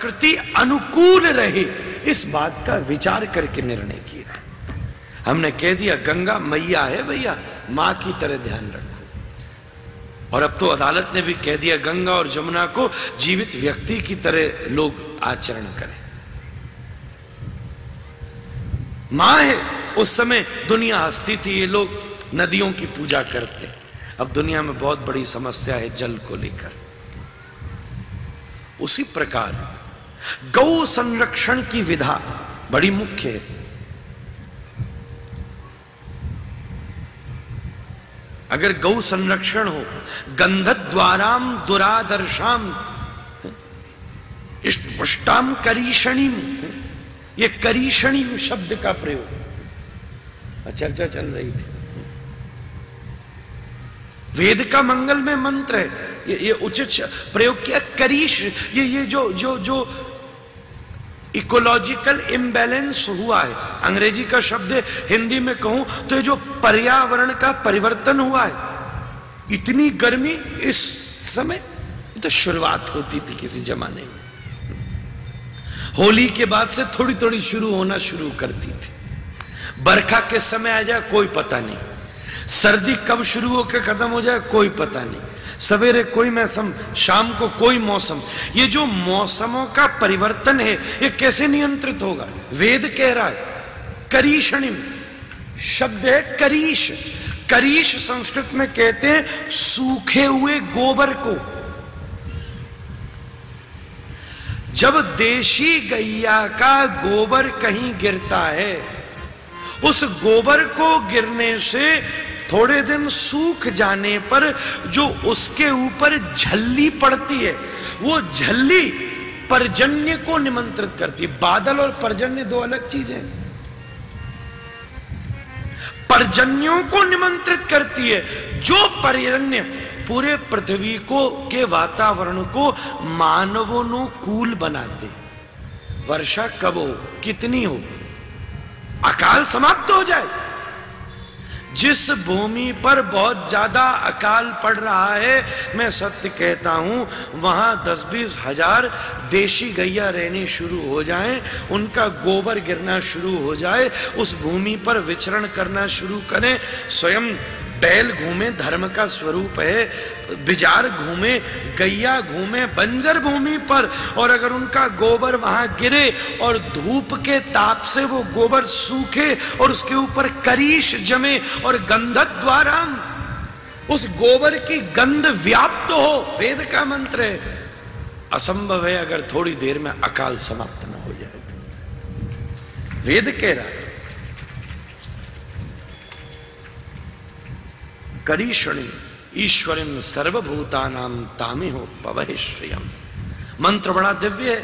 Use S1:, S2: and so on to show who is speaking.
S1: प्रकृति अनुकूल रहे, इस बात का विचार करके निर्णय किया। हमने कह दिया गंगा मैया है भैया, मां की तरह ध्यान रखो। और अब तो अदालत ने भी कह दिया गंगा और जमुना को जीवित व्यक्ति की तरह लोग आचरण करें। मां है, उस समय दुनिया हंसती थी, ये लोग नदियों की पूजा करते। अब दुनिया में बहुत बड़ी समस्या है जल को लेकर। उसी प्रकार गौ संरक्षण की विधा बड़ी मुख्य है। अगर गौ संरक्षण हो, गंधद्वाराम दुरादर्शाम इष्टपुष्टाम करीषणीम, ये करीषणीम शब्द का प्रयोग चर्चा चल रही थी। वेद का मंगल में मंत्र है, ये उचित प्रयोग किया। करीश, ये जो इकोलॉजिकल इम्बैलेंस हुआ है, अंग्रेजी का शब्द है, हिंदी में कहूं तो ये जो पर्यावरण का परिवर्तन हुआ है। इतनी गर्मी इस समय, तो शुरुआत होती थी किसी जमाने में, होली के बाद से थोड़ी थोड़ी शुरू होना शुरू करती थी। बरखा के समय आ जाए कोई पता नहीं, सर्दी कब शुरू होकर खत्म हो जाए कोई पता नहीं, सवेरे कोई मौसम, शाम को कोई मौसम। ये जो मौसमों का परिवर्तन है, ये कैसे नियंत्रित होगा? वेद कह रहा है करीषणिम शब्द है करीश। करीश संस्कृत में कहते हैं सूखे हुए गोबर को। जब देशी गैया का गोबर कहीं गिरता है, उस गोबर को गिरने से थोड़े दिन सूख जाने पर जो उसके ऊपर झल्ली पड़ती है, वो झल्ली पर्जन्य को निमंत्रित करती है। बादल और पर्जन्य दो अलग चीजें। पर्जन्यों को निमंत्रित करती है, जो पर्जन्य पूरे पृथ्वी को के वातावरण को मानवोनुकूल बनाते। वर्षा कब हो, कितनी हो, अकाल समाप्त हो जाए। जिस भूमि पर बहुत ज्यादा अकाल पड़ रहा है, मैं सत्य कहता हूं, वहां 10-20 हजार देशी गैया रहनी शुरू हो जाएं, उनका गोबर गिरना शुरू हो जाए, उस भूमि पर विचरण करना शुरू करें। स्वयं बैल घूमे, धर्म का स्वरूप है, बिजार घूमे, गैया घूमे बंजर भूमि पर, और अगर उनका गोबर वहां गिरे और धूप के ताप से वो गोबर सूखे और उसके ऊपर करीश जमे और गंधद्वारा उस गोबर की गंध व्याप्त हो, वेद का मंत्र है। असंभव है अगर थोड़ी देर में अकाल समाप्त न हो जाए तो। वेद कह रहा है करीषणी ईश्वरिन सर्वभूतानां तामिहो पवहि श्रियम। मंत्र बड़ा दिव्य है।